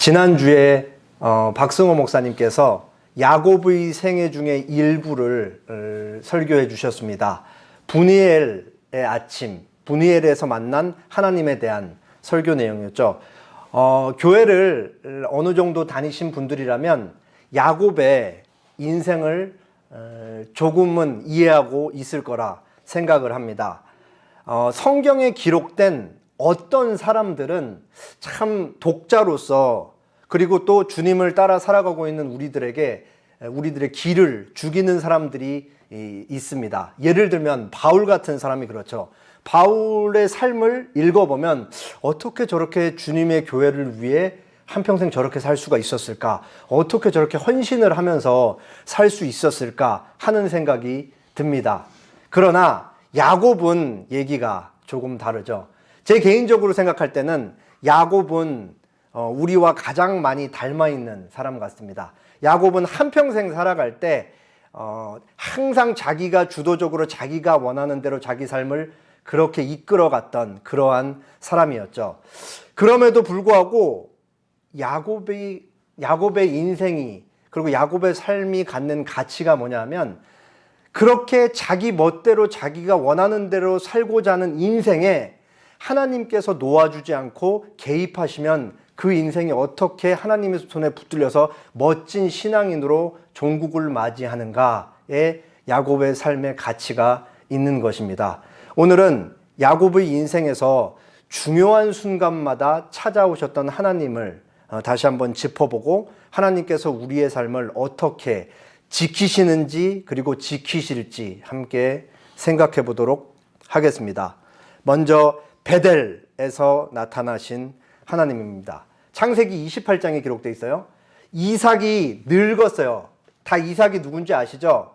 지난주에 박승호 목사님께서 야곱의 생애 중에 일부를 설교해 주셨습니다. 분이엘의 아침, 분이엘에서 만난 하나님에 대한 설교 내용이었죠. 교회를 어느 정도 다니신 분들이라면 야곱의 인생을 조금은 이해하고 있을 거라 생각을 합니다. 성경에 기록된 어떤 사람들은 참 독자로서, 그리고 또 주님을 따라 살아가고 있는 우리들의 길을 죽이는 사람들이 있습니다. 예를 들면 바울 같은 사람이 그렇죠. 바울의 삶을 읽어보면 어떻게 저렇게 주님의 교회를 위해 한평생 저렇게 살 수가 있었을까? 어떻게 저렇게 헌신을 하면서 살 수 있었을까? 하는 생각이 듭니다. 그러나 야곱은 얘기가 조금 다르죠. 제 개인적으로 생각할 때는 야곱은 우리와 가장 많이 닮아있는 사람 같습니다. 야곱은 한평생 살아갈 때 항상 자기가 주도적으로 자기가 원하는 대로 자기 삶을 그렇게 이끌어갔던 그러한 사람이었죠. 그럼에도 불구하고 야곱의 인생이, 그리고 야곱의 삶이 갖는 가치가 뭐냐면, 그렇게 자기 멋대로 자기가 원하는 대로 살고자 하는 인생에 하나님께서 놓아주지 않고 개입하시면 그 인생이 어떻게 하나님의 손에 붙들려서 멋진 신앙인으로 종국을 맞이하는가에 야곱의 삶의 가치가 있는 것입니다. 오늘은 야곱의 인생에서 중요한 순간마다 찾아오셨던 하나님을 다시 한번 짚어보고, 하나님께서 우리의 삶을 어떻게 지키시는지, 그리고 지키실지 함께 생각해 보도록 하겠습니다. 먼저 베델에서 나타나신 하나님입니다. 창세기 28장에 기록되어 있어요. 이삭이 늙었어요. 다 이삭이 누군지 아시죠?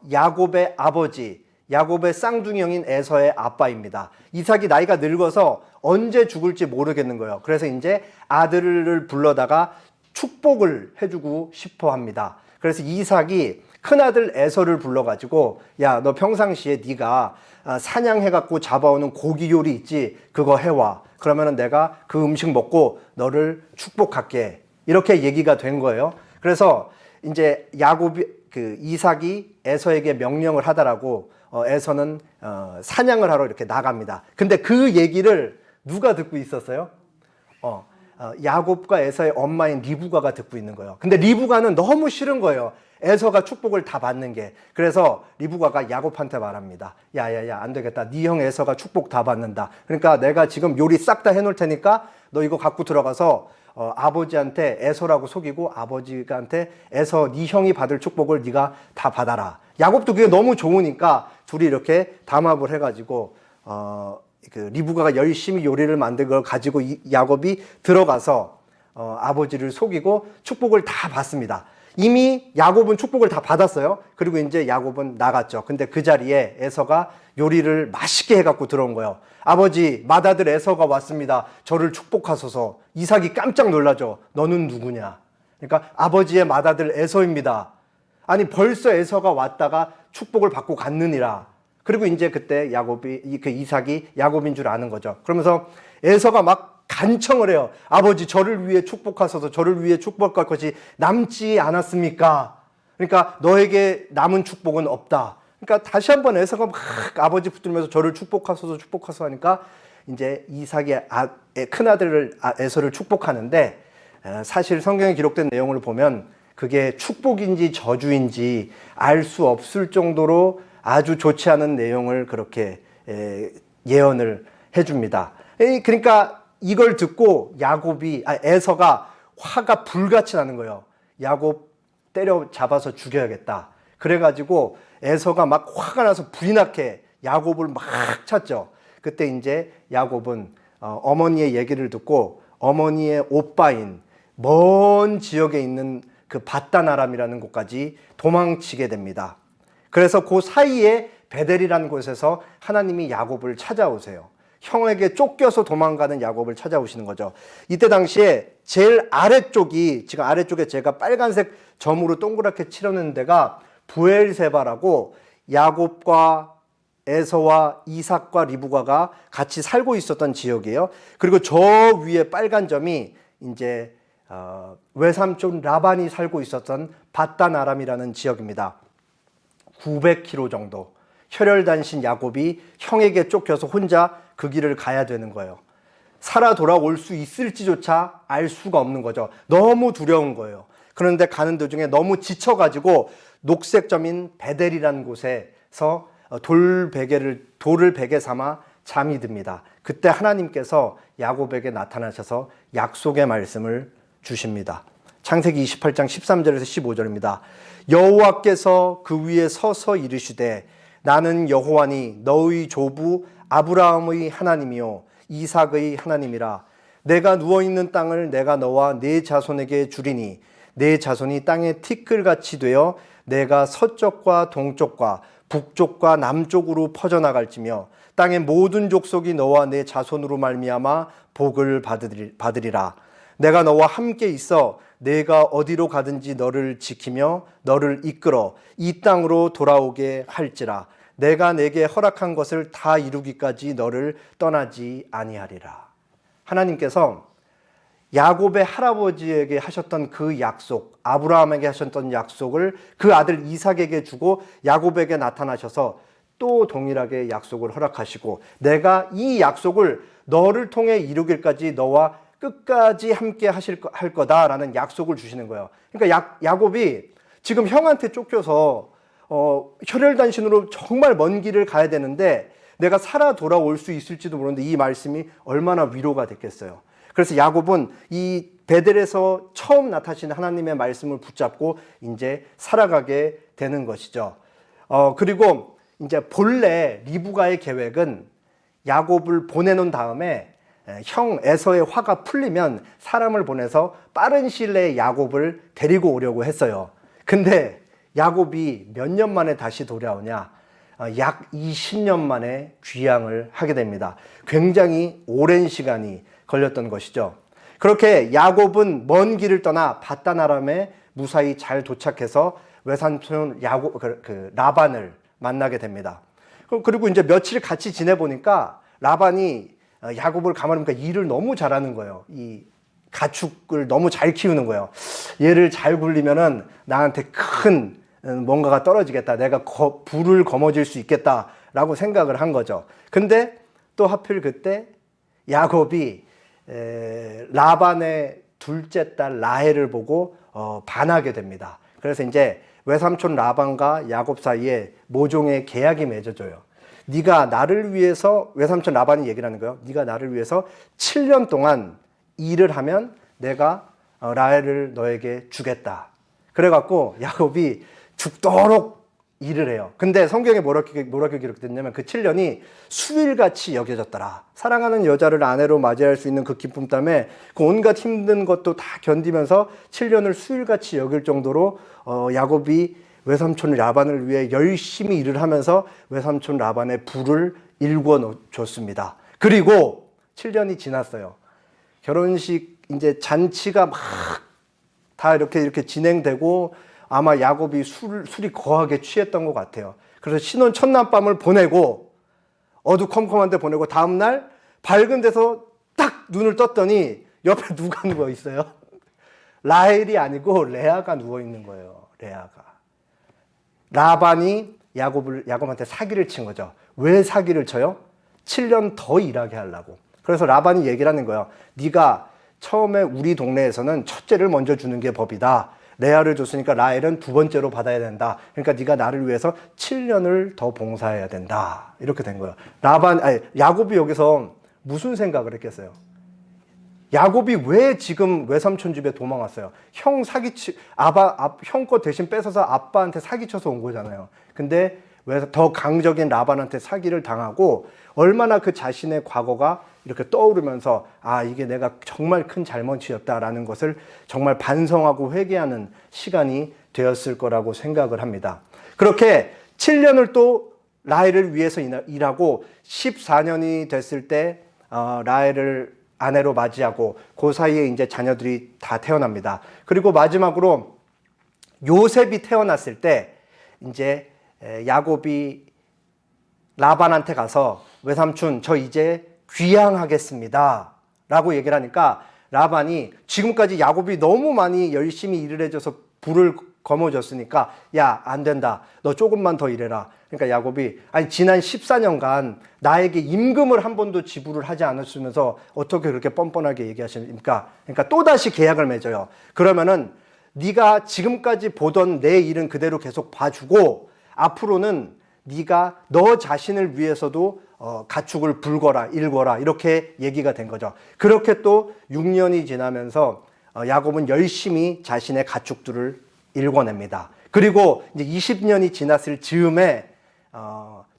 야곱의 아버지, 야곱의 쌍둥이 형인 에서의 아빠입니다. 이삭이 나이가 늙어서 언제 죽을지 모르겠는 거예요. 그래서 이제 아들을 불러다가 축복을 해주고 싶어 합니다. 그래서 이삭이 큰아들 에서를 불러가지고, 야, 너 평상시에 네가 사냥해갖고 잡아오는 고기 요리 있지? 그거 해와. 그러면은 내가 그 음식 먹고 너를 축복할게. 이렇게 얘기가 된 거예요. 그래서 이제 이삭이 에서에게 명령을 하더라고. 에서는 사냥을 하러 이렇게 나갑니다. 근데 그 얘기를 누가 듣고 있었어요? 야곱과 에서의 엄마인 리브가가 듣고 있는 거예요. 근데 리브가는 너무 싫은 거예요. 에서가 축복을 다 받는 게. 그래서 리브가가 야곱한테 말합니다. 야야야, 안 되겠다. 네 형 에서가 축복 다 받는다. 그러니까 내가 지금 요리 싹 다 해놓을 테니까 너 이거 갖고 들어가서 아버지한테 에서라고 속이고, 아버지한테 에서 네 형이 받을 축복을 네가 다 받아라. 야곱도 그게 너무 좋으니까 둘이 이렇게 담합을 해가지고 리브가가 열심히 요리를 만든 걸 가지고 야곱이 들어가서 아버지를 속이고 축복을 다 받습니다. 이미 야곱은 축복을 다 받았어요. 그리고 이제 야곱은 나갔죠. 근데 그 자리에 에서가 요리를 맛있게 해갖고 들어온 거예요. 아버지, 맏아들 에서가 왔습니다. 저를 축복하소서. 이삭이 깜짝 놀라죠. 너는 누구냐? 그러니까 아버지의 맏아들 에서입니다. 아니, 벌써 에서가 왔다가 축복을 받고 갔느니라. 그리고 이제 그때 이삭이 야곱인 줄 아는 거죠. 그러면서 에서가 막 간청을 해요. 아버지, 저를 위해 축복하소서. 저를 위해 축복할 것이 남지 않았습니까? 그러니까 너에게 남은 축복은 없다. 그러니까 다시 한번 에서가 막 아버지 붙들면서 저를 축복하소서, 축복하소서 하니까 이제 이삭이 큰아들을 에서를 축복하는데, 사실 성경에 기록된 내용을 보면 그게 축복인지 저주인지 알 수 없을 정도로 아주 좋지 않은 내용을 그렇게 예언을 해줍니다. 그러니까 이걸 듣고 에서가 화가 불같이 나는 거예요. 야곱 때려잡아서 죽여야겠다. 그래가지고 에서가 막 화가 나서 불이 나게 야곱을 막 쳤죠. 그때 이제 야곱은 어머니의 얘기를 듣고 어머니의 오빠인 먼 지역에 있는 그 바단 아람이라는 곳까지 도망치게 됩니다. 그래서 그 사이에 베델이라는 곳에서 하나님이 야곱을 찾아오세요. 형에게 쫓겨서 도망가는 야곱을 찾아오시는 거죠. 이때 당시에 제일 아래쪽이, 지금 아래쪽에 제가 빨간색 점으로 동그랗게 칠해놓은 데가 부엘세바라고 야곱과 에서와 이삭과 리브가가 같이 살고 있었던 지역이에요. 그리고 저 위에 빨간 점이 이제 외삼촌 라반이 살고 있었던 바단 아람이라는 지역입니다. 900km 정도. 혈혈단신 야곱이 형에게 쫓겨서 혼자 그 길을 가야 되는 거예요. 살아 돌아올 수 있을지조차 알 수가 없는 거죠. 너무 두려운 거예요. 그런데 가는 도중에 너무 지쳐가지고 녹색점인 베델이라는 곳에서 돌을 베개 삼아 잠이 듭니다. 그때 하나님께서 야곱에게 나타나셔서 약속의 말씀을 주십니다. 창세기 28장 13절에서 15절입니다. 여호와께서 그 위에 서서 이르시되 나는 여호와니 너의 조부 아브라함의 하나님이요 이삭의 하나님이라. 내가 누워있는 땅을 내가 너와 네 자손에게 주리니 네 자손이 땅의 티끌같이 되어 내가 서쪽과 동쪽과 북쪽과 남쪽으로 퍼져나갈지며 땅의 모든 족속이 너와 내 자손으로 말미암아 복을 받으리라. 내가 너와 함께 있어 내가 어디로 가든지 너를 지키며 너를 이끌어 이 땅으로 돌아오게 할지라. 내가 내게 허락한 것을 다 이루기까지 너를 떠나지 아니하리라. 하나님께서 야곱의 할아버지에게 하셨던 그 약속, 아브라함에게 하셨던 약속을 그 아들 이삭에게 주고 야곱에게 나타나셔서 또 동일하게 약속을 허락하시고 내가 이 약속을 너를 통해 이루길까지 너와 끝까지 함께 할 거다라는 약속을 주시는 거예요. 그러니까 야곱이 지금 형한테 쫓겨서 혈혈단신으로 정말 먼 길을 가야 되는데 내가 살아 돌아올 수 있을지도 모르는데 이 말씀이 얼마나 위로가 됐겠어요. 그래서 야곱은 이 베델에서 처음 나타나신 하나님의 말씀을 붙잡고 이제 살아가게 되는 것이죠. 그리고 이제 본래 리브가의 계획은 야곱을 보내놓은 다음에 형 에서의 화가 풀리면 사람을 보내서 빠른 시일 내에 야곱을 데리고 오려고 했어요. 근데 야곱이 몇 년 만에 다시 돌아오냐? 약 20년 만에 귀향을 하게 됩니다. 굉장히 오랜 시간이 걸렸던 것이죠. 그렇게 야곱은 먼 길을 떠나 바단 아람에 무사히 잘 도착해서 외삼촌 라반을 만나게 됩니다. 그리고 이제 며칠 같이 지내보니까 라반이 야곱을 가만히 보니까 일을 너무 잘하는 거예요. 이 가축을 너무 잘 키우는 거예요. 얘를 잘 굴리면은 나한테 큰 뭔가가 떨어지겠다. 내가 부를 거머쥘 수 있겠다라고 생각을 한 거죠. 근데 또 하필 그때 야곱이 라반의 둘째 딸 라헬을 보고 반하게 됩니다. 그래서 이제 외삼촌 라반과 야곱 사이에 모종의 계약이 맺어져요. 네가 나를 위해서, 외삼촌 라반이 얘기를 하는 거예요. 네가 나를 위해서 7년 동안 일을 하면 내가 라헬을 너에게 주겠다. 그래갖고 야곱이 죽도록 일을 해요. 근데 성경에 뭐라게 기록됐냐면 그 7년이 수일같이 여겨졌더라. 사랑하는 여자를 아내로 맞이할 수 있는 그 기쁨 때문에 그 온갖 힘든 것도 다 견디면서 7년을 수일같이 여길 정도로 야곱이 외삼촌 라반을 위해 열심히 일을 하면서 외삼촌 라반의 부를 일궈 줬습니다. 그리고 7년이 지났어요. 결혼식 이제 잔치가 막 다 이렇게 진행되고 아마 야곱이 술이 거하게 취했던 것 같아요. 그래서 신혼 첫날 밤을 보내고 어두컴컴한 데 보내고 다음날 밝은 데서 딱 눈을 떴더니 옆에 누가 누워 있어요? 라헬이 아니고 레아가 누워 있는 거예요. 레아가. 라반이 야곱한테 사기를 친 거죠. 왜 사기를 쳐요? 7년 더 일하게 하려고. 그래서 라반이 얘기를 하는 거예요. 네가 처음에 우리 동네에서는 첫째를 먼저 주는 게 법이다. 레아를 줬으니까 라헬은 두 번째로 받아야 된다. 그러니까 네가 나를 위해서 7년을 더 봉사해야 된다. 이렇게 된 거예요. 야곱이 여기서 무슨 생각을 했겠어요? 야곱이 왜 지금 외삼촌 집에 도망왔어요? 형 거 대신 뺏어서 아빠한테 사기쳐서 온 거잖아요. 근데 왜 더 강적인 라반한테 사기를 당하고 얼마나 그 자신의 과거가 이렇게 떠오르면서 이게 내가 정말 큰 잘못이었다라는 것을 정말 반성하고 회개하는 시간이 되었을 거라고 생각을 합니다. 그렇게 7년을 또 라헬을 위해서 일하고 14년이 됐을 때 라헬을 아내로 맞이하고 그 사이에 이제 자녀들이 다 태어납니다. 그리고 마지막으로 요셉이 태어났을 때 이제 야곱이 라반한테 가서 외삼촌 저 이제 귀향하겠습니다 라고 얘기를 하니까 라반이 지금까지 야곱이 너무 많이 열심히 일을 해줘서 부를 거머쥐었으니까 야, 안 된다. 너 조금만 더 일해라. 그러니까 야곱이 아니 지난 14년간 나에게 임금을 한 번도 지불을 하지 않았으면서 어떻게 그렇게 뻔뻔하게 얘기하십니까? 그러니까 또다시 계약을 맺어요. 그러면은 네가 지금까지 보던 내 일은 그대로 계속 봐주고 앞으로는 네가 너 자신을 위해서도 가축을 불거라 일거라 이렇게 얘기가 된 거죠. 그렇게 또 6년이 지나면서 야곱은 열심히 자신의 가축들을 일궈냅니다. 그리고 이제 20년이 지났을 즈음에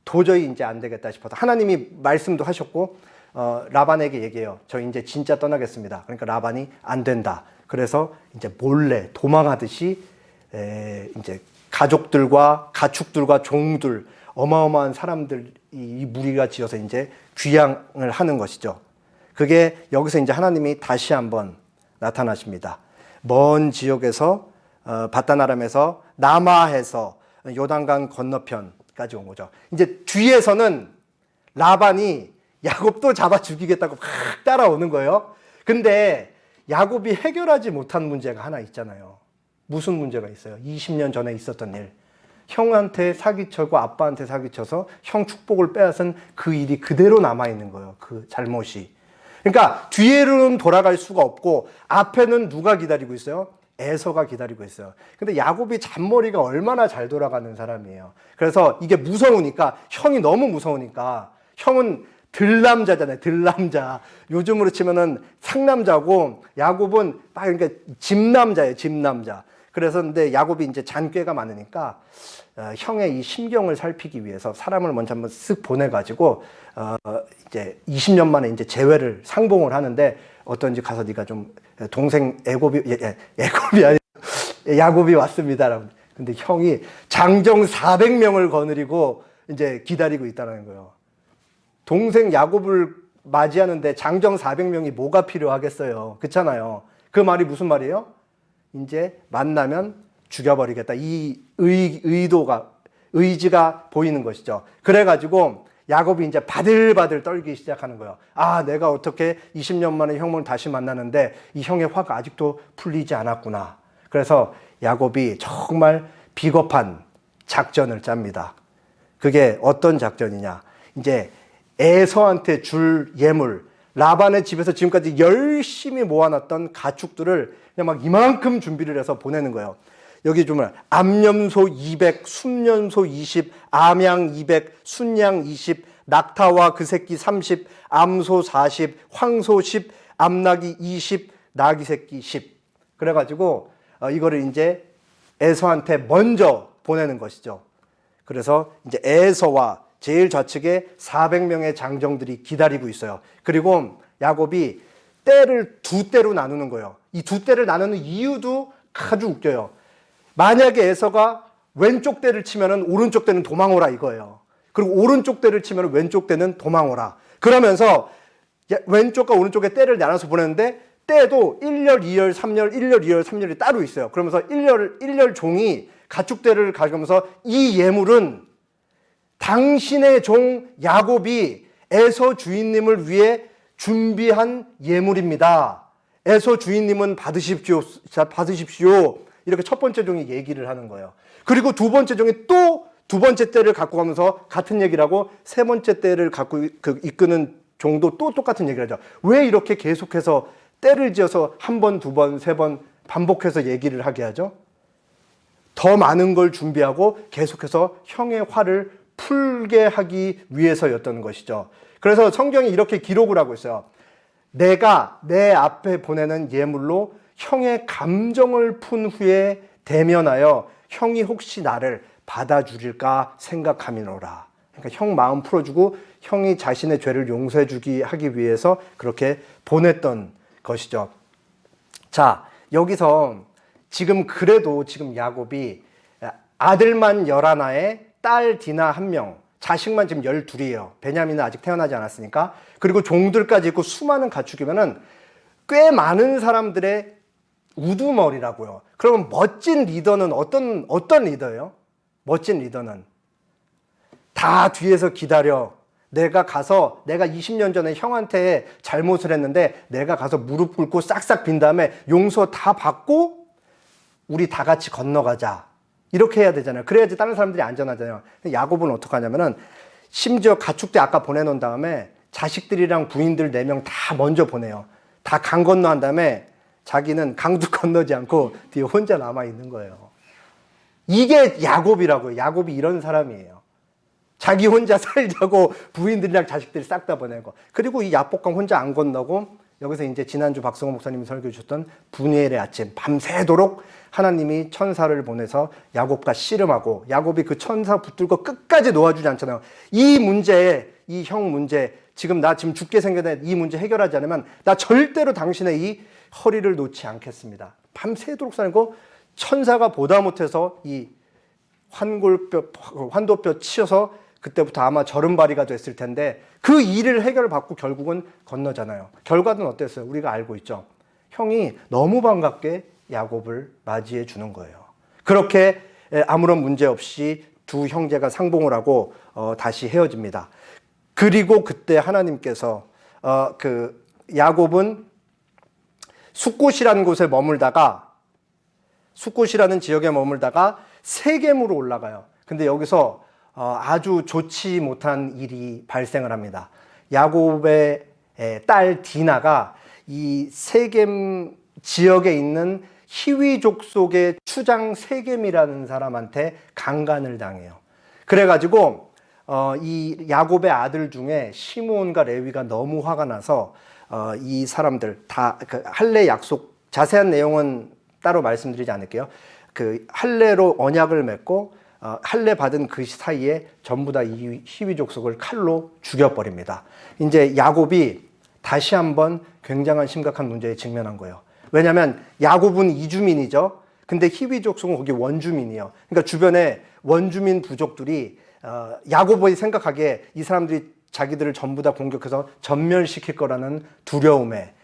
도저히 이제 안 되겠다 싶어서 하나님이 말씀도 하셨고 라반에게 얘기해요. 저 이제 진짜 떠나겠습니다. 그러니까 라반이 안 된다. 그래서 이제 몰래 도망하듯이 이제 가족들과 가축들과 종들 어마어마한 사람들 이 무리가 지어서 이제 귀향을 하는 것이죠. 그게 여기서 이제 하나님이 다시 한번 나타나십니다. 먼 지역에서 바단 아람에서 남아해서 요단강 건너편까지 온 거죠. 이제 뒤에서는 라반이 야곱도 잡아 죽이겠다고 막 따라오는 거예요. 근데 야곱이 해결하지 못한 문제가 하나 있잖아요. 무슨 문제가 있어요? 20년 전에 있었던 일. 형한테 사기쳐고 아빠한테 사기쳐서 형 축복을 빼앗은 그 일이 그대로 남아있는 거예요. 그 잘못이. 그러니까 뒤에는 돌아갈 수가 없고 앞에는 누가 기다리고 있어요? 에서가 기다리고 있어요. 근데 야곱이 잔머리가 얼마나 잘 돌아가는 사람이에요. 그래서 이게 무서우니까 형이 너무 무서우니까 형은 들남자잖아요. 들남자. 요즘으로 치면은 상남자고 야곱은 막 그러니까 집남자예요. 집남자. 그래서 근데 야곱이 이제 잔꾀가 많으니까 형의 이 심경을 살피기 위해서 사람을 먼저 한번 쓱 보내가지고 이제 20년 만에 이제 재회를 상봉을 하는데 어떤지 가서 네가 좀 동생 애굽이 아니 야곱이 왔습니다라고. 근데 형이 장정 400명을 거느리고 이제 기다리고 있다는 거예요. 동생 야곱을 맞이하는데 장정 400명이 뭐가 필요하겠어요. 그렇잖아요. 그 말이 무슨 말이에요? 이제 만나면 죽여버리겠다. 이 의지가 보이는 것이죠. 그래가지고 야곱이 이제 바들바들 떨기 시작하는 거예요. 아, 내가 어떻게 20년 만에 형을 다시 만나는데 이 형의 화가 아직도 풀리지 않았구나. 그래서 야곱이 정말 비겁한 작전을 짭니다. 그게 어떤 작전이냐. 이제 에서한테 줄 예물, 라반의 집에서 지금까지 열심히 모아놨던 가축들을 그냥 막 이만큼 준비를 해서 보내는 거예요. 여기 좀 암염소 200, 순년소 20, 암양 200, 순양 20, 낙타와 그 새끼 30, 암소 40, 황소 10, 암낙이 20, 낙이 새끼 10. 그래가지고 이거를 이제 에서한테 먼저 보내는 것이죠. 그래서 이제 에서와 제일 좌측에 400명의 장정들이 기다리고 있어요. 그리고 야곱이 떼를 두 떼로 나누는 거예요. 이 두 떼를 나누는 이유도 아주 웃겨요. 만약에 에서가 왼쪽 떼를 치면은 오른쪽 떼는 도망오라 이거예요. 그리고 오른쪽 떼를 치면은 왼쪽 떼는 도망오라. 그러면서 왼쪽과 오른쪽에 떼를 나눠서 보내는데 떼도 1열, 2열, 3열, 1열, 2열, 3열이 따로 있어요. 그러면서 1열 종이 가축대를 가져가면서 이 예물은 당신의 종 야곱이 에서 주인님을 위해 준비한 예물입니다. 에서 주인님은 받으십시오. 이렇게 첫 번째 종이 얘기를 하는 거예요. 그리고 두 번째 종이 또 두 번째 떼를 갖고 가면서 같은 얘기를 하고 세 번째 떼를 갖고 이끄는 종도 또 똑같은 얘기를 하죠. 왜 이렇게 계속해서 떼를 지어서 한 번, 두 번, 세 번 반복해서 얘기를 하게 하죠? 더 많은 걸 준비하고 계속해서 형의 화를 풀게 하기 위해서였던 것이죠. 그래서 성경이 이렇게 기록을 하고 있어요. 내가 내 앞에 보내는 예물로 형의 감정을 푼 후에 대면하여 형이 혹시 나를 받아주릴까 생각함이노라. 그러니까 형 마음 풀어주고 형이 자신의 죄를 용서해주기 하기 위해서 그렇게 보냈던 것이죠. 자, 여기서 그래도 지금 야곱이 아들만 11에 딸 디나 1명, 자식만 지금 12이에요. 베냐민은 아직 태어나지 않았으니까. 그리고 종들까지 있고 수많은 가축이면은 꽤 많은 사람들의 우두머리라고요. 그러면 멋진 리더는 어떤 리더예요? 멋진 리더는 다 뒤에서 기다려. 내가 20년 전에 형한테 잘못을 했는데 내가 가서 무릎 꿇고 싹싹 빈 다음에 용서 다 받고 우리 다 같이 건너가자. 이렇게 해야 되잖아요. 그래야지 다른 사람들이 안전하잖아요. 야곱은 어떻게 하냐면은 심지어 가축대 아까 보내놓은 다음에 자식들이랑 부인들 4명 다 먼저 보내요. 다 강 건너한 다음에 자기는 강도 건너지 않고 뒤에 혼자 남아있는 거예요. 이게 야곱이라고요. 야곱이 이런 사람이에요. 자기 혼자 살자고 부인들이랑 자식들 싹 다 보내고, 그리고 이 야복강 혼자 안 건너고, 여기서 이제 지난주 박성호 목사님이 설교해 주셨던 분이엘의 아침, 밤새도록 하나님이 천사를 보내서 야곱과 씨름하고, 야곱이 그 천사 붙들고 끝까지 놓아주지 않잖아요. 이 문제, 이 형 문제, 나 지금 죽게 생겼는데 이 문제 해결하지 않으면 나 절대로 당신의 이 허리를 놓지 않겠습니다. 밤새도록 살고, 천사가 보다 못해서 이 환도뼈 치어서 그때부터 아마 절음발이가 됐을 텐데 그 일을 해결받고 결국은 건너잖아요. 결과는 어땠어요? 우리가 알고 있죠. 형이 너무 반갑게 야곱을 맞이해 주는 거예요. 그렇게 아무런 문제 없이 두 형제가 상봉을 하고 다시 헤어집니다. 그리고 그때 하나님께서 야곱은 숫곳이라는 곳에 숫곳이라는 지역에 머물다가 세겜으로 올라가요. 근데 여기서 아주 좋지 못한 일이 발생을 합니다. 야곱의 딸 디나가 이 세겜 지역에 있는 히위족 속의 추장 세겜이라는 사람한테 강간을 당해요. 그래가지고 이 야곱의 아들 중에 시므온과 레위가 너무 화가 나서 이 사람들 다 그 할례 약속, 자세한 내용은 따로 말씀드리지 않을게요. 그 할례로 언약을 맺고 할례 받은 그 사이에 전부 다 이 히위족 속을 칼로 죽여버립니다. 이제 야곱이 다시 한번 굉장한 심각한 문제에 직면한 거예요. 왜냐하면 야곱은 이주민이죠. 근데 히위족 속은 거기 원주민이에요. 그러니까 주변에 원주민 부족들이 야곱이 생각하기에 이 사람들이 자기들을 전부 다 공격해서 전멸시킬 거라는 두려움에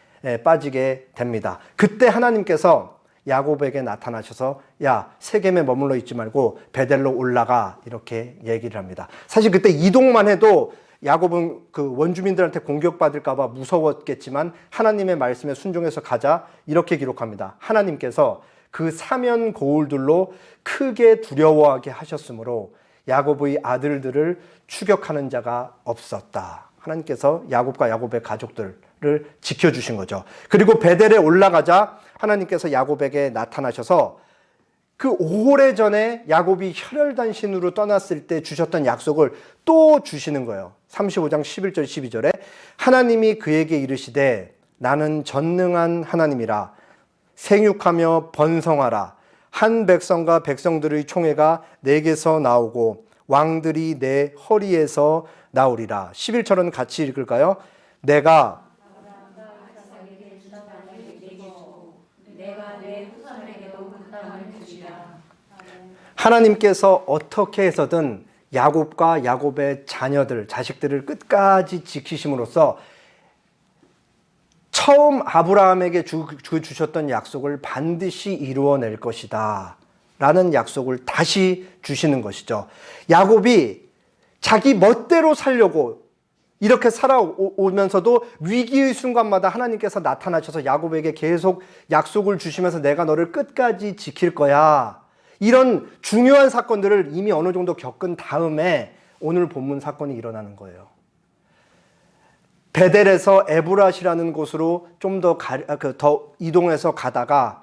빠지게 됩니다. 그때 하나님께서 야곱에게 나타나셔서 야, 세겜에 머물러 있지 말고 베델로 올라가, 이렇게 얘기를 합니다. 사실 그때 이동만 해도 야곱은 그 원주민들한테 공격받을까 봐 무서웠겠지만 하나님의 말씀에 순종해서 가자, 이렇게 기록합니다. 하나님께서 그 사면 고울들로 크게 두려워하게 하셨으므로 야곱의 아들들을 추격하는 자가 없었다. 하나님께서 야곱과 야곱의 가족들을 지켜주신 거죠. 그리고 베델에 올라가자 하나님께서 야곱에게 나타나셔서 그 오래전에 야곱이 혈혈단신으로 떠났을 때 주셨던 약속을 또 주시는 거예요. 35장 11절 12절에 하나님이 그에게 이르시되 나는 전능한 하나님이라 생육하며 번성하라. 한 백성과 백성들의 총회가 내게서 나오고 왕들이 내 허리에서 나오리라. 11절은 같이 읽을까요? 내가 하나님께서 어떻게 해서든 야곱과 야곱의 자녀들, 자식들을 끝까지 지키심으로써 처음 아브라함에게 주셨던 약속을 반드시 이루어낼 것이다 라는 약속을 다시 주시는 것이죠. 야곱이 자기 멋대로 살려고 이렇게 살아오면서도 위기의 순간마다 하나님께서 나타나셔서 야곱에게 계속 약속을 주시면서 내가 너를 끝까지 지킬 거야, 이런 중요한 사건들을 이미 어느 정도 겪은 다음에 오늘 본문 사건이 일어나는 거예요. 베델에서 에브랏이라는 곳으로 좀 더 이동해서 가다가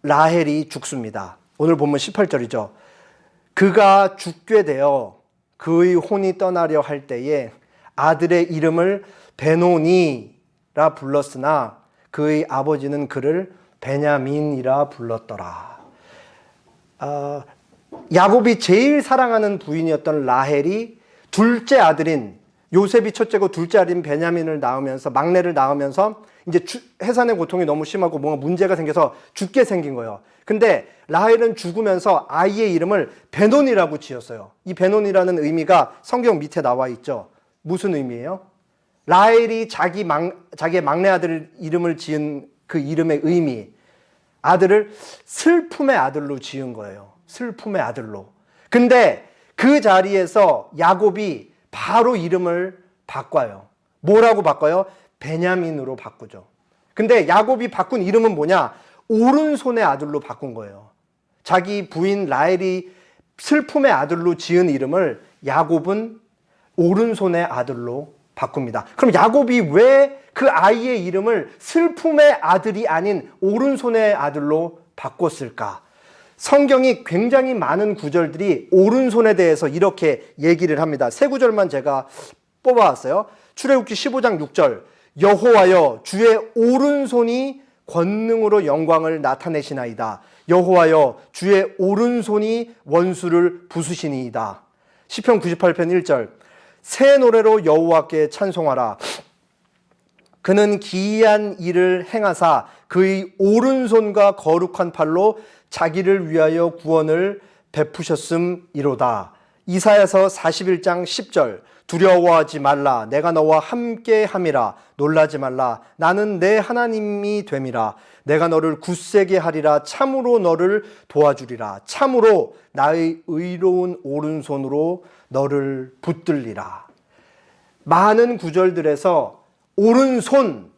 라헬이 죽습니다. 오늘 본문 18절이죠. 그가 죽게 되어 그의 혼이 떠나려 할 때에 아들의 이름을 베노니라 불렀으나 그의 아버지는 그를 베냐민이라 불렀더라. 야곱이 제일 사랑하는 부인이었던 라헬이 둘째 아들인 요셉이 첫째고 둘째 아들인 베냐민을 낳으면서, 막내를 낳으면서 이제 해산의 고통이 너무 심하고 뭔가 문제가 생겨서 죽게 생긴 거예요. 근데 라헬은 죽으면서 아이의 이름을 베논이라고 지었어요. 이 베논이라는 의미가 성경 밑에 나와 있죠. 무슨 의미예요? 라헬이 자기의 막내 아들 이름을 지은 그 이름의 의미, 아들을 슬픔의 아들로 지은 거예요. 슬픔의 아들로. 근데 그 자리에서 야곱이 바로 이름을 바꿔요. 뭐라고 바꿔요? 베냐민으로 바꾸죠. 근데 야곱이 바꾼 이름은 뭐냐? 오른손의 아들로 바꾼 거예요. 자기 부인 라헬이 슬픔의 아들로 지은 이름을 야곱은 오른손의 아들로 바꿉니다. 그럼 야곱이 왜 그 아이의 이름을 슬픔의 아들이 아닌 오른손의 아들로 바꿨을까? 성경이 굉장히 많은 구절들이 오른손에 대해서 이렇게 얘기를 합니다. 세 구절만 제가 뽑아왔어요. 출애굽기 15장 6절, 여호와여 주의 오른손이 권능으로 영광을 나타내시나이다. 여호와여 주의 오른손이 원수를 부수시니이다. 시편 98편 1절, 새 노래로 여호와께 찬송하라. 그는 기이한 일을 행하사 그의 오른손과 거룩한 팔로 자기를 위하여 구원을 베푸셨음이로다. 이사야서 41장 10절, 두려워하지 말라. 내가 너와 함께 함이라. 놀라지 말라. 나는 내 하나님이 됨이라. 내가 너를 굳세게 하리라. 참으로 너를 도와주리라. 참으로 나의 의로운 오른손으로 너를 붙들리라. 많은 구절들에서 오른손은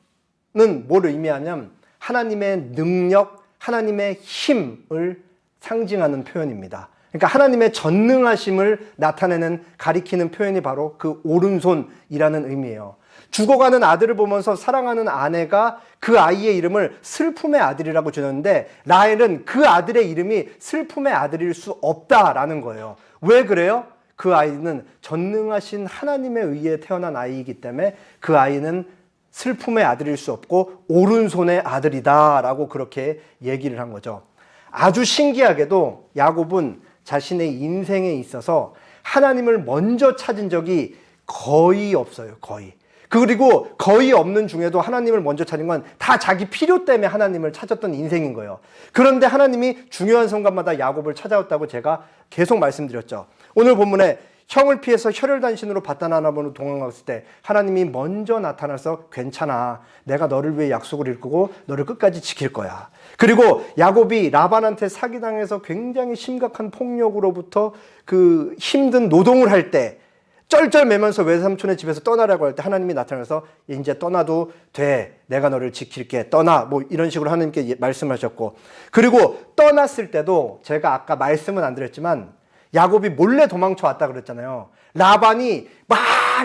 뭘 의미하냐면 하나님의 능력, 하나님의 힘을 상징하는 표현입니다. 그러니까 하나님의 전능하심을 나타내는, 가리키는 표현이 바로 그 오른손이라는 의미예요. 죽어가는 아들을 보면서 사랑하는 아내가 그 아이의 이름을 슬픔의 아들이라고 지었는데, 라헬은 그 아들의 이름이 슬픔의 아들일 수 없다라는 거예요. 왜 그래요? 그 아이는 전능하신 하나님에 의해 태어난 아이이기 때문에 그 아이는 슬픔의 아들일 수 없고 오른손의 아들이다라고 그렇게 얘기를 한 거죠. 아주 신기하게도 야곱은 자신의 인생에 있어서 하나님을 먼저 찾은 적이 거의 없어요. 거의. 그리고 거의 없는 중에도 하나님을 먼저 찾은 건 다 자기 필요 때문에 하나님을 찾았던 인생인 거예요. 그런데 하나님이 중요한 순간마다 야곱을 찾아왔다고 제가 계속 말씀드렸죠. 오늘 본문에 형을 피해서 혈혈단신으로 바다나나무로 도망갔을 때 하나님이 먼저 나타나서 괜찮아. 내가 너를 위해 약속을 이루고 너를 끝까지 지킬 거야. 그리고 야곱이 라반한테 사기당해서 굉장히 심각한 폭력으로부터 그 힘든 노동을 할 때 쩔쩔매면서 외삼촌의 집에서 떠나라고 할 때 하나님이 나타나서 이제 떠나도 돼. 내가 너를 지킬게. 떠나. 뭐 이런 식으로 하나님께 말씀하셨고, 그리고 떠났을 때도 제가 아까 말씀은 안 드렸지만 야곱이 몰래 도망쳐 왔다 그랬잖아요. 라반이 막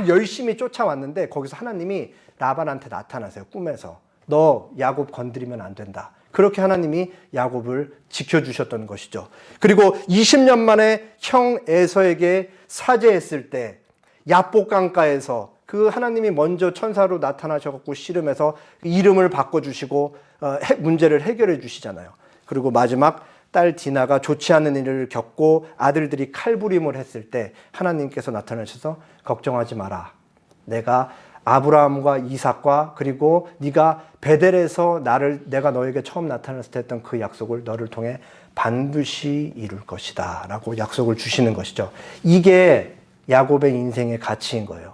열심히 쫓아왔는데 거기서 하나님이 라반한테 나타나세요. 꿈에서. 너 야곱 건드리면 안 된다. 그렇게 하나님이 야곱을 지켜주셨던 것이죠. 그리고 20년 만에 형 에서에게 사죄했을 때 야복강가에서 그 하나님이 먼저 천사로 나타나셔갖고 씨름해서 이름을 바꿔주시고 문제를 해결해 주시잖아요. 그리고 마지막 딸 디나가 좋지 않은 일을 겪고 아들들이 칼부림을 했을 때 하나님께서 나타나셔서 걱정하지 마라. 내가 아브라함과 이삭과 그리고 네가 베델에서 내가 너에게 처음 나타났을 때 했던 그 약속을 너를 통해 반드시 이룰 것이다 라고 약속을 주시는 것이죠. 이게 야곱의 인생의 가치인 거예요.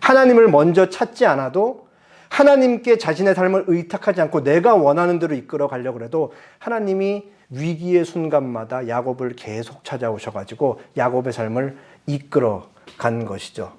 하나님을 먼저 찾지 않아도 하나님께 자신의 삶을 의탁하지 않고 내가 원하는 대로 이끌어 가려고 해도 하나님이 위기의 순간마다 야곱을 계속 찾아오셔가지고 야곱의 삶을 이끌어 간 것이죠.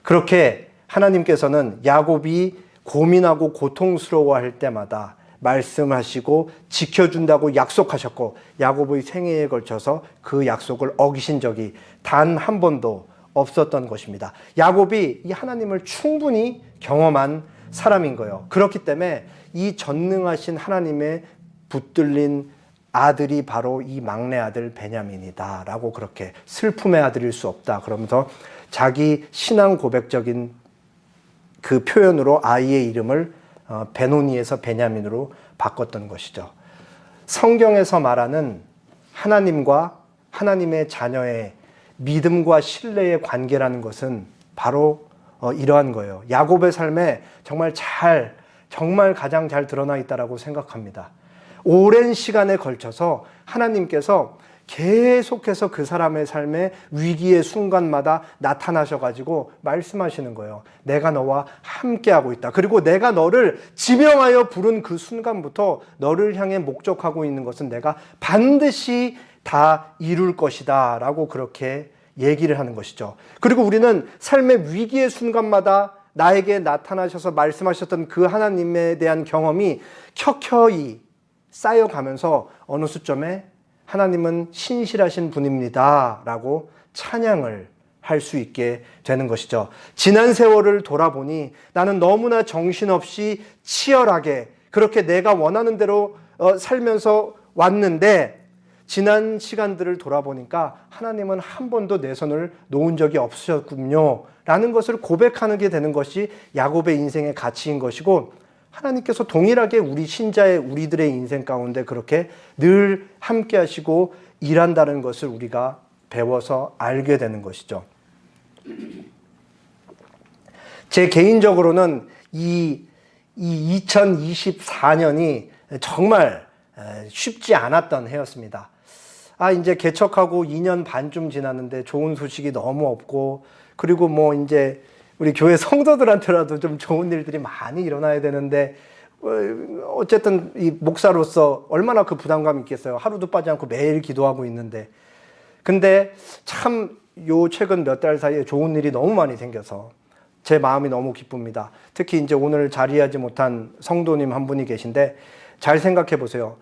그렇게 하나님께서는 야곱이 고민하고 고통스러워할 때마다 말씀하시고 지켜준다고 약속하셨고 야곱의 생애에 걸쳐서 그 약속을 어기신 적이 단 한 번도 없었던 것입니다. 야곱이 이 하나님을 충분히 경험한 사람인 거예요. 그렇기 때문에 이 전능하신 하나님의 붙들린 아들이 바로 이 막내 아들 베냐민이다 라고 그렇게 슬픔의 아들일 수 없다 그러면서 자기 신앙 고백적인 그 표현으로 아이의 이름을 베노니에서 베냐민으로 바꿨던 것이죠. 성경에서 말하는 하나님과 하나님의 자녀의 믿음과 신뢰의 관계라는 것은 바로 이러한 거예요. 야곱의 삶에 정말 가장 잘 드러나 있다라고 생각합니다. 오랜 시간에 걸쳐서 하나님께서 계속해서 그 사람의 삶의 위기의 순간마다 나타나셔가지고 말씀하시는 거예요. 내가 너와 함께하고 있다. 그리고 내가 너를 지명하여 부른 그 순간부터 너를 향해 목적하고 있는 것은 내가 반드시 다 이룰 것이다 라고 그렇게 얘기를 하는 것이죠. 그리고 우리는 삶의 위기의 순간마다 나에게 나타나셔서 말씀하셨던 그 하나님에 대한 경험이 켜켜이 쌓여가면서 어느 시점에 하나님은 신실하신 분입니다 라고 찬양을 할 수 있게 되는 것이죠. 지난 세월을 돌아보니 나는 너무나 정신없이 치열하게 그렇게 내가 원하는 대로 살면서 왔는데 지난 시간들을 돌아보니까 하나님은 한 번도 내 손을 놓은 적이 없으셨군요 라는 것을 고백하게 되는 것이 야곱의 인생의 가치인 것이고, 하나님께서 동일하게 우리 신자의 우리들의 인생 가운데 그렇게 늘 함께 하시고 일한다는 것을 우리가 배워서 알게 되는 것이죠. 제 개인적으로는 이 2024년이 정말 쉽지 않았던 해였습니다. 이제 개척하고 2년 반쯤 지났는데 좋은 소식이 너무 없고, 그리고 뭐 이제 우리 교회 성도들한테라도 좀 좋은 일들이 많이 일어나야 되는데, 어쨌든 이 목사로서 얼마나 그 부담감이 있겠어요. 하루도 빠지 않고 매일 기도하고 있는데. 근데 참 요 최근 몇 달 사이에 좋은 일이 너무 많이 생겨서 제 마음이 너무 기쁩니다. 특히 이제 오늘 자리하지 못한 성도님 한 분이 계신데, 잘 생각해 보세요.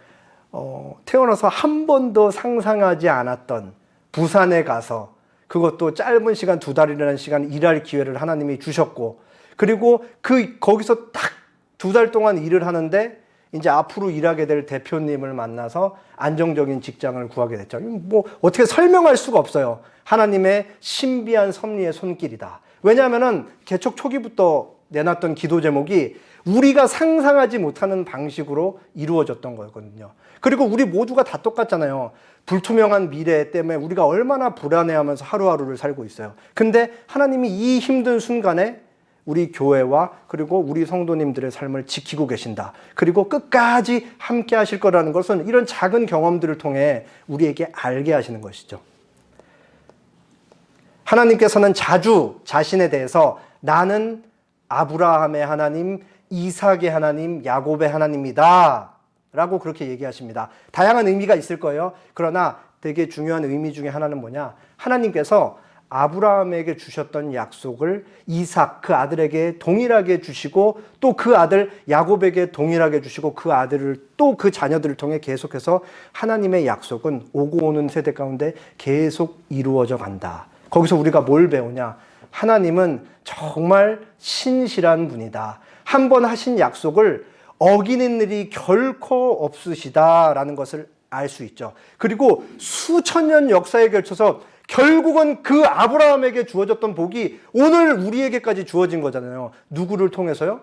태어나서 한 번도 상상하지 않았던 부산에 가서, 그것도 짧은 시간 2달이라는 시간 일할 기회를 하나님이 주셨고, 그리고 거기서 딱 2달 동안 일을 하는데 이제 앞으로 일하게 될 대표님을 만나서 안정적인 직장을 구하게 됐죠. 뭐 어떻게 설명할 수가 없어요. 하나님의 신비한 섭리의 손길이다. 왜냐하면은 개척 초기부터 내놨던 기도 제목이 우리가 상상하지 못하는 방식으로 이루어졌던 거였거든요. 그리고 우리 모두가 다 똑같잖아요. 불투명한 미래 때문에 우리가 얼마나 불안해하면서 하루하루를 살고 있어요. 근데 하나님이 이 힘든 순간에 우리 교회와 그리고 우리 성도님들의 삶을 지키고 계신다. 그리고 끝까지 함께 하실 거라는 것은 이런 작은 경험들을 통해 우리에게 알게 하시는 것이죠. 하나님께서는 자주 자신에 대해서 나는 아브라함의 하나님, 이삭의 하나님, 야곱의 하나님이다 라고 그렇게 얘기하십니다. 다양한 의미가 있을 거예요. 그러나 되게 중요한 의미 중에 하나는 뭐냐? 하나님께서 아브라함에게 주셨던 약속을 이삭 그 아들에게 동일하게 주시고, 또 그 아들 야곱에게 동일하게 주시고, 그 아들을 또 그 자녀들을 통해 계속해서 하나님의 약속은 오고 오는 세대 가운데 계속 이루어져 간다. 거기서 우리가 뭘 배우냐? 하나님은 정말 신실한 분이다. 한 번 하신 약속을 어기는 일이 결코 없으시다라는 것을 알 수 있죠. 그리고 수천 년 역사에 걸쳐서 결국은 그 아브라함에게 주어졌던 복이 오늘 우리에게까지 주어진 거잖아요. 누구를 통해서요?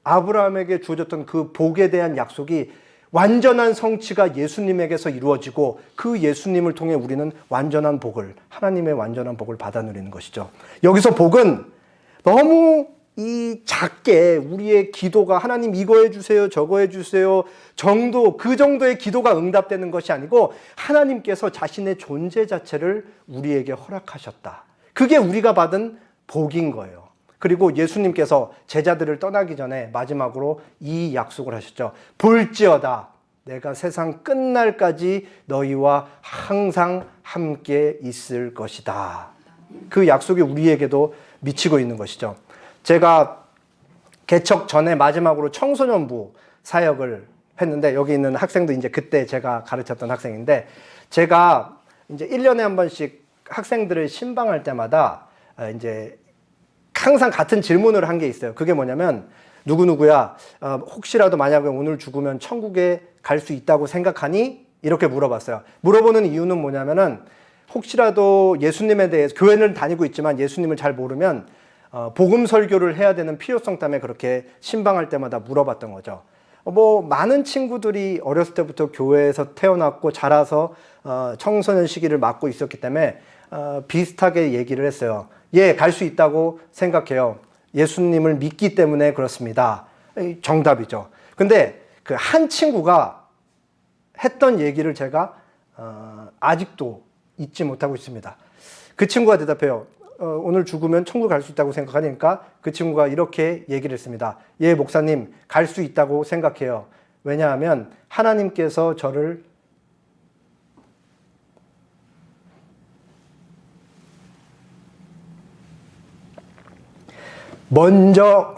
아브라함에게 주어졌던 그 복에 대한 약속이 완전한 성취가 예수님에게서 이루어지고, 그 예수님을 통해 우리는 완전한 복을, 하나님의 완전한 복을 받아 누리는 것이죠. 여기서 복은 너무 이 작게 우리의 기도가 하나님 이거 해주세요, 저거 해주세요 그 정도의 기도가 응답되는 것이 아니고, 하나님께서 자신의 존재 자체를 우리에게 허락하셨다. 그게 우리가 받은 복인 거예요. 그리고 예수님께서 제자들을 떠나기 전에 마지막으로 이 약속을 하셨죠. 볼지어다 내가 세상 끝날까지 너희와 항상 함께 있을 것이다. 그 약속이 우리에게도 미치고 있는 것이죠. 제가 개척 전에 마지막으로 청소년부 사역을 했는데, 여기 있는 학생도 이제 그때 제가 가르쳤던 학생인데, 제가 이제 1년에 한 번씩 학생들을 신방할 때마다 이제 항상 같은 질문을 한 게 있어요. 그게 뭐냐면, 누구누구야, 혹시라도 만약에 오늘 죽으면 천국에 갈 수 있다고 생각하니? 이렇게 물어봤어요. 물어보는 이유는 뭐냐면은, 혹시라도 예수님에 대해서, 교회는 다니고 있지만 예수님을 잘 모르면 복음 설교를 해야 되는 필요성 때문에 그렇게 신방할 때마다 물어봤던 거죠. 뭐 많은 친구들이 어렸을 때부터 교회에서 태어났고 자라서 청소년 시기를 맞고 있었기 때문에 비슷하게 얘기를 했어요. 예, 갈 수 있다고 생각해요. 예수님을 믿기 때문에 그렇습니다. 정답이죠. 근데 그 한 친구가 했던 얘기를 제가 아직도 잊지 못하고 있습니다. 그 친구가 대답해요. 오늘 죽으면 천국 갈 수 있다고 생각하니까 그 친구가 이렇게 얘기를 했습니다. 예, 목사님, 갈 수 있다고 생각해요. 왜냐하면 하나님께서 저를 먼저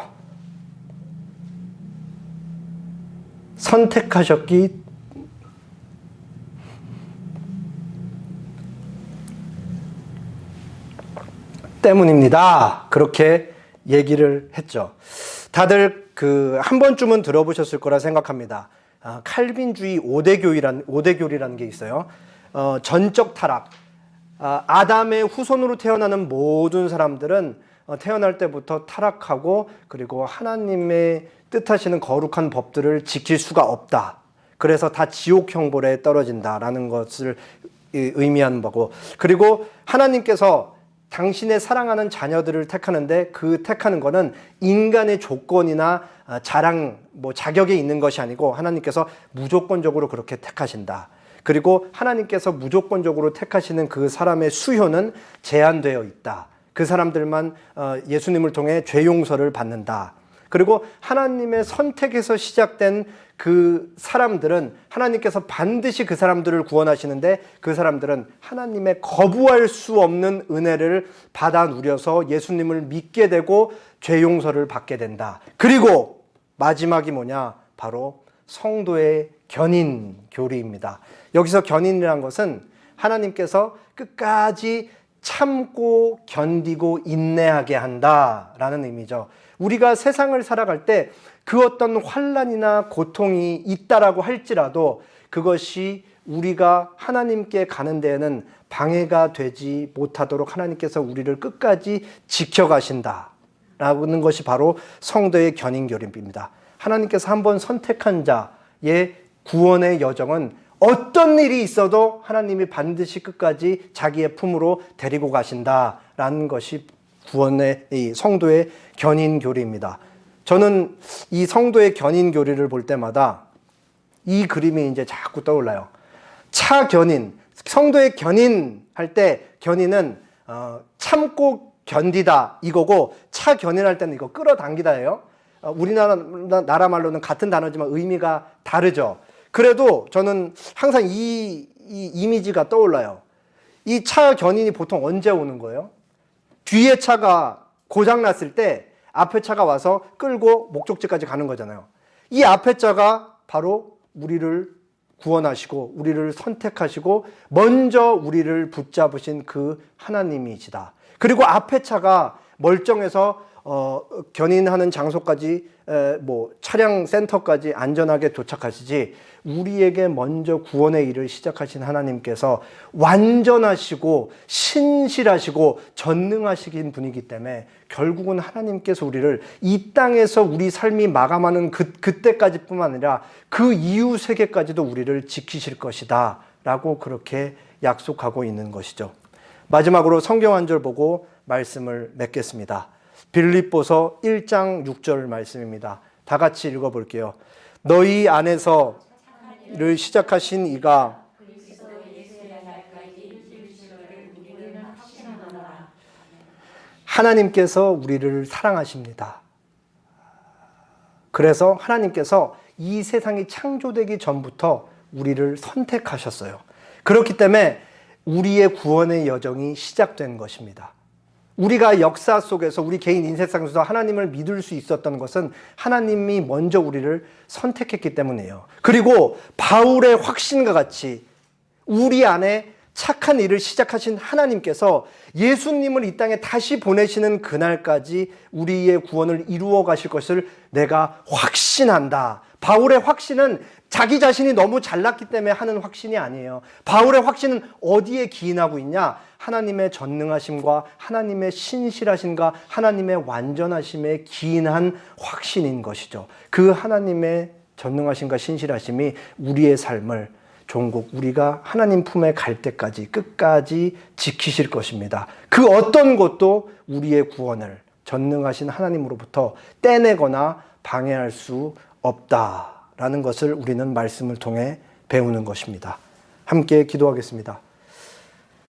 선택하셨기 때문입니다. 그렇게 얘기를 했죠. 다들 한 번쯤은 들어보셨을 거라 생각합니다. 칼빈주의 5대 교리라는 게 있어요. 전적 타락. 아담의 후손으로 태어나는 모든 사람들은 태어날 때부터 타락하고 그리고 하나님의 뜻하시는 거룩한 법들을 지킬 수가 없다. 그래서 다 지옥 형벌에 떨어진다라는 것을 의미하는 거고, 그리고 하나님께서 당신의 사랑하는 자녀들을 택하는데 그 택하는 거는 인간의 조건이나 자랑, 자격에 있는 것이 아니고 하나님께서 무조건적으로 그렇게 택하신다. 그리고 하나님께서 무조건적으로 택하시는 그 사람의 수효는 제한되어 있다. 그 사람들만 예수님을 통해 죄 용서를 받는다. 그리고 하나님의 선택에서 시작된 그 사람들은 하나님께서 반드시 그 사람들을 구원하시는데 그 사람들은 하나님의 거부할 수 없는 은혜를 받아 누려서 예수님을 믿게 되고 죄 용서를 받게 된다. 그리고 마지막이 뭐냐? 바로 성도의 견인 교리입니다. 여기서 견인이란 것은 하나님께서 끝까지 참고 견디고 인내하게 한다라는 의미죠. 우리가 세상을 살아갈 때 그 어떤 환난이나 고통이 있다라고 할지라도 그것이 우리가 하나님께 가는 데에는 방해가 되지 못하도록 하나님께서 우리를 끝까지 지켜가신다라는 것이 바로 성도의 견인교리입니다. 하나님께서 한번 선택한 자의 구원의 여정은 어떤 일이 있어도 하나님이 반드시 끝까지 자기의 품으로 데리고 가신다라는 것이 구원의 이 성도의 견인 교리입니다. 저는 이 성도의 견인 교리를 볼 때마다 이 그림이 이제 자꾸 떠올라요. 차 견인, 성도의 견인 할 때 견인은 참고 견디다 이거고, 차 견인할 때는 이거 끌어당기다예요. 우리나라 말로는 같은 단어지만 의미가 다르죠. 그래도 저는 항상 이 이미지가 떠올라요. 이 차 견인이 보통 언제 오는 거예요? 뒤에 차가 고장났을 때 앞에 차가 와서 끌고 목적지까지 가는 거잖아요. 이 앞에 차가 바로 우리를 구원하시고 우리를 선택하시고 먼저 우리를 붙잡으신 그 하나님이시다. 그리고 앞에 차가 멀쩡해서 견인하는 장소까지 차량 센터까지 안전하게 도착하시지, 우리에게 먼저 구원의 일을 시작하신 하나님께서 완전하시고 신실하시고 전능하시긴 분이기 때문에 결국은 하나님께서 우리를 이 땅에서 우리 삶이 마감하는 그때까지뿐만 아니라 그 이후 세계까지도 우리를 지키실 것이다 라고 그렇게 약속하고 있는 것이죠. 마지막으로 성경 한 절 보고 말씀을 맺겠습니다. 빌립보서 1장 6절 말씀입니다. 다 같이 읽어볼게요. 너희 안에서 를 시작하신 이가 하나님께서 우리를 사랑하십니다. 그래서 하나님께서 이 세상이 창조되기 전부터 우리를 선택하셨어요. 그렇기 때문에 우리의 구원의 여정이 시작된 것입니다. 우리가 역사 속에서 우리 개인 인생 속에서 하나님을 믿을 수 있었던 것은 하나님이 먼저 우리를 선택했기 때문이에요. 그리고 바울의 확신과 같이 우리 안에 착한 일을 시작하신 하나님께서 예수님을 이 땅에 다시 보내시는 그날까지 우리의 구원을 이루어 가실 것을 내가 확신한다. 바울의 확신은 자기 자신이 너무 잘났기 때문에 하는 확신이 아니에요. 바울의 확신은 어디에 기인하고 있냐? 하나님의 전능하심과 하나님의 신실하심과 하나님의 완전하심에 기인한 확신인 것이죠. 그 하나님의 전능하심과 신실하심이 우리의 삶을 종국 우리가 하나님 품에 갈 때까지 끝까지 지키실 것입니다. 그 어떤 것도 우리의 구원을 전능하신 하나님으로부터 떼내거나 방해할 수 없다라는 것을 우리는 말씀을 통해 배우는 것입니다. 함께 기도하겠습니다.